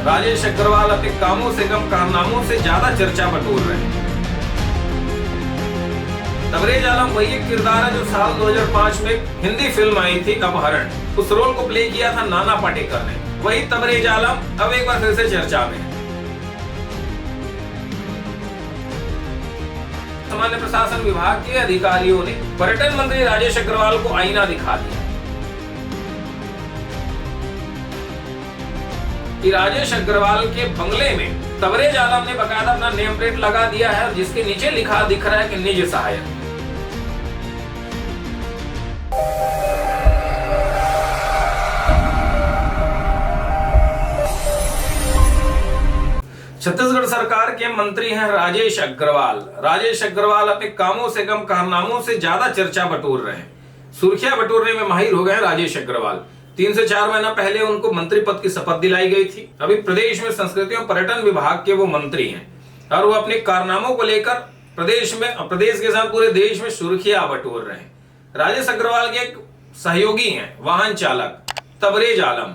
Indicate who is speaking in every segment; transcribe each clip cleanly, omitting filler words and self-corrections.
Speaker 1: राजेश अग्रवाल अपने कामों से कम कारनामों से ज्यादा चर्चा बटोर रहे हैं। तबरेज आलम वही एक किरदार है जो साल 2005 में हिंदी फिल्म आई थी अपहरण, उस रोल को प्ले किया था नाना पाटेकर ने। वही तबरेज आलम अब एक बार फिर से चर्चा में है। सामान्य प्रशासन विभाग के अधिकारियों ने पर्यटन मंत्री राजेश अग्रवाल को आईना दिखा दिया कि राजेश अग्रवाल के बंगले में तबरेज आलम ने बकायदा अपना नेम प्लेट लगा दिया है, जिसके नीचे लिखा दिख रहा है कि निज सहायक। छत्तीसगढ़ सरकार के मंत्री हैं राजेश अग्रवाल। राजेश अग्रवाल अपने कामों से कम कारनामों से ज्यादा चर्चा बटोर रहे हैं। सुर्खियां बटोरने में माहिर हो गए राजेश अग्रवाल। 3 से 4 महीना पहले उनको मंत्री पद की शपथ दिलाई गई थी। अभी प्रदेश में संस्कृति और पर्यटन विभाग के वो मंत्री हैं और वो अपने कारनामों को लेकर प्रदेश के साथ पूरे देश में सुर्खियां बटोर रहे हैं। राजेश अग्रवाल के एक सहयोगी हैं वाहन चालक तबरेज आलम।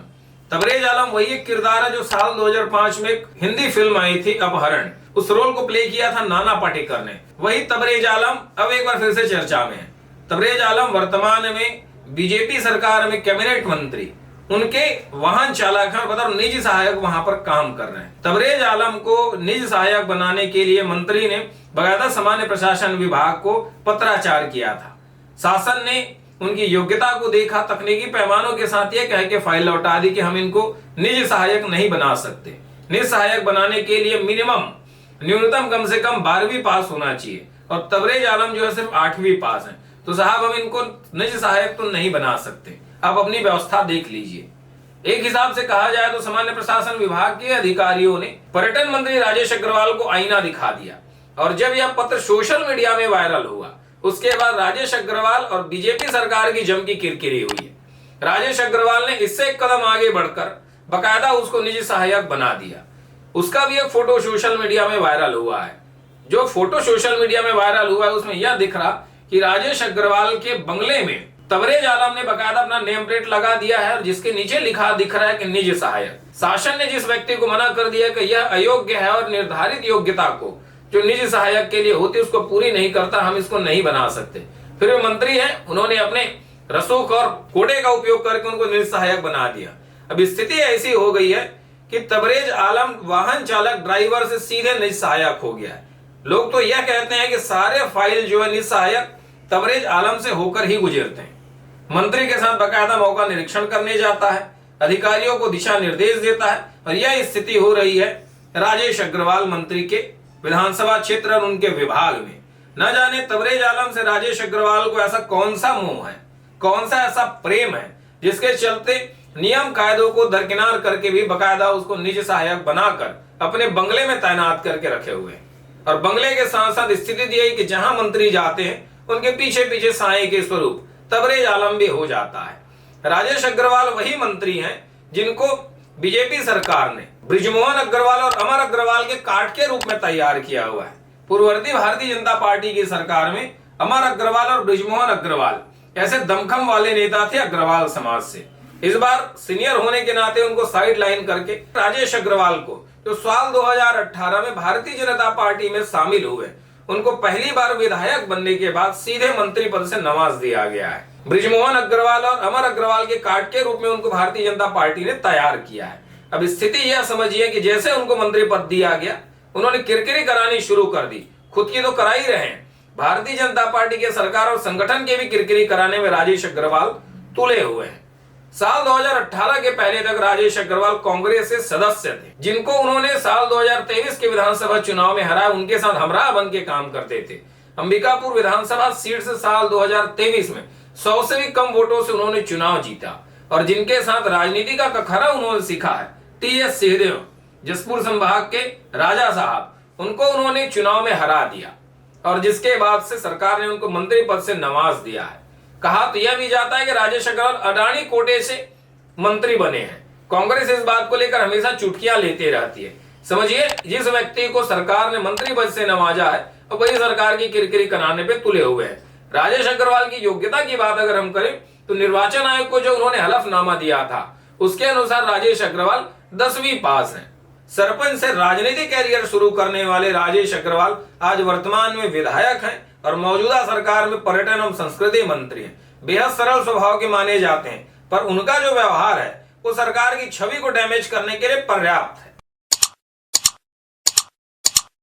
Speaker 1: तबरेज आलम वही एक किरदार है जो साल 2005 में एक हिंदी फिल्म आई थी अपहरण, उस रोल को प्ले किया था नाना पाटेकर ने। वही तबरेज आलम अब एक बार फिर से चर्चा में है। तबरेज आलम वर्तमान में बीजेपी सरकार में कैबिनेट मंत्री, उनके वाहन चालक हैं और बताओ निजी सहायक वहां पर काम कर रहे हैं। तबरेज आलम को निजी सहायक बनाने के लिए मंत्री ने बकायदा सामान्य प्रशासन विभाग को पत्राचार किया था। शासन ने उनकी योग्यता को देखा, तकनीकी पैमानों के साथ यह कह के फाइल लौटा दी कि हम इनको निजी सहायक नहीं बना सकते। निजी सहायक बनाने के लिए न्यूनतम कम से कम 12वीं पास होना चाहिए और तबरेज आलम जो है सिर्फ 8वीं पास है। तो साहब हम इनको निजी सहायक तो नहीं बना सकते, आप अपनी व्यवस्था देख लीजिए। एक हिसाब से कहा जाए तो सामान्य प्रशासन विभाग के अधिकारियों ने पर्यटन मंत्री राजेश अग्रवाल को आईना दिखा दिया और जब यह पत्र सोशल मीडिया में वायरल हुआ उसके बाद राजेश अग्रवाल और बीजेपी सरकार की जम की किरकिरी हुई है। राजेश अग्रवाल ने इससे एक कदम आगे बढ़कर बकायदा उसको निजी सहायक बना दिया। उसका भी एक फोटो सोशल मीडिया में वायरल हुआ है। जो फोटो सोशल मीडिया में वायरल हुआ है उसमें यह दिख रहा कि राजेश अग्रवाल के बंगले में तबरेज आलम ने बकायदा अपना नेम प्लेट लगा दिया है और जिसके नीचे लिखा दिख रहा है कि निजी सहायक। शासन ने जिस व्यक्ति को मना कर दिया कि यह अयोग्य है और निर्धारित योग्यता को जो निजी सहायक के लिए होती उसको पूरी नहीं करता, हम इसको नहीं बना सकते। फिर वे मंत्री हैं, उन्होंने अपने रसूख और कोडे का उपयोग करके उनको निजी सहायक बना दिया। अब स्थिति ऐसी हो गई है कि तबरेज आलम वाहन चालक ड्राइवर से सीधे निजी सहायक हो गया है। लोग तो यह कहते हैं कि सारे फाइल जो है निजी सहायक तबरेज आलम से होकर ही गुजरते हैं। मंत्री के साथ बकायदा मौका निरीक्षण करने जाता है, अधिकारियों को दिशा निर्देश देता है और यह स्थिति हो रही है राजेश अग्रवाल मंत्री के विधानसभा क्षेत्र और उनके विभाग में। न जाने तबरेज आलम से राजेश अग्रवाल को ऐसा कौन सा मोह है, कौन सा ऐसा प्रेम है जिसके चलते नियम कायदों को दरकिनार करके भी बकायदा उसको निजी सहायक बनाकर अपने बंगले में तैनात करके रखे हुए हैं। और बंगले के साथ साथ स्थिति यही कि जहां मंत्री जाते हैं उनके पीछे पीछे साए के स्वरूप तबरेज आलम भी हो जाता है। राजेश अग्रवाल वही मंत्री हैं जिनको बीजेपी सरकार ने बृजमोहन अग्रवाल और अमर अग्रवाल के कार्ड के रूप में तैयार किया हुआ है। पूर्ववर्ती भारतीय जनता पार्टी की सरकार में अमर अग्रवाल और बृजमोहन अग्रवाल ऐसे दमखम वाले नेता थे अग्रवाल समाज से। इस बार सीनियर होने के नाते उनको साइड लाइन करके राजेश अग्रवाल को जो साल 2018 में भारतीय जनता पार्टी में शामिल हुए, उनको पहली बार विधायक बनने के बाद सीधे मंत्री पद से नवाज दिया गया है। बृजमोहन अग्रवाल और अमर अग्रवाल के कार्ड के रूप में उनको भारतीय जनता पार्टी ने तैयार किया है। अब स्थिति यह समझिए कि जैसे उनको मंत्री पद दिया गया, उन्होंने किरकिरी करानी शुरू कर दी। खुद की तो करा ही रहे हैं, भारतीय जनता पार्टी के सरकार और संगठन के भी किरकिरी कराने में राजेश अग्रवाल तुले हुए हैं। साल 2018 के पहले तक राजेश अग्रवाल कांग्रेस से सदस्य थे, जिनको उन्होंने साल 2023 के विधानसभा चुनाव में हराया, उनके साथ हमराह बन के काम करते थे। अंबिकापुर विधानसभा सीट से साल 2023 में 100 से भी कम वोटों से उन्होंने चुनाव जीता और जिनके साथ राजनीति का कखरा उन्होंने सीखा है, टी.एस. सिंहदेव, जसपुर संभाग के राजा साहब, उनको उन्होंने चुनाव में हरा दिया और जिसके बाद से सरकार ने उनको मंत्री पद से नवाज दिया है। कहा तो यह भी जाता है कि राजेश अग्रवाल अडानी कोटे से मंत्री बने हैं। कांग्रेस इस बात को लेकर हमेशा चुटकियां लेते रहती है। समझिए, जिस व्यक्ति को सरकार ने मंत्री पद से नवाजा है और वही सरकार की किरकिरी कराने पे तुले हुए हैं। राजेश अग्रवाल की योग्यता की बात अगर हम करें तो निर्वाचन आयोग को जो उन्होंने हलफनामा दिया था उसके अनुसार राजेश अग्रवाल 10वीं पास हैं सरपंच से राजनीतिक कैरियर शुरू करने वाले राजेश अग्रवाल आज वर्तमान में विधायक हैं और मौजूदा सरकार में पर्यटन एवं संस्कृति मंत्री हैं। बेहद सरल स्वभाव के माने जाते हैं, पर उनका जो व्यवहार है वो सरकार की छवि को डैमेज करने के लिए पर्याप्त है।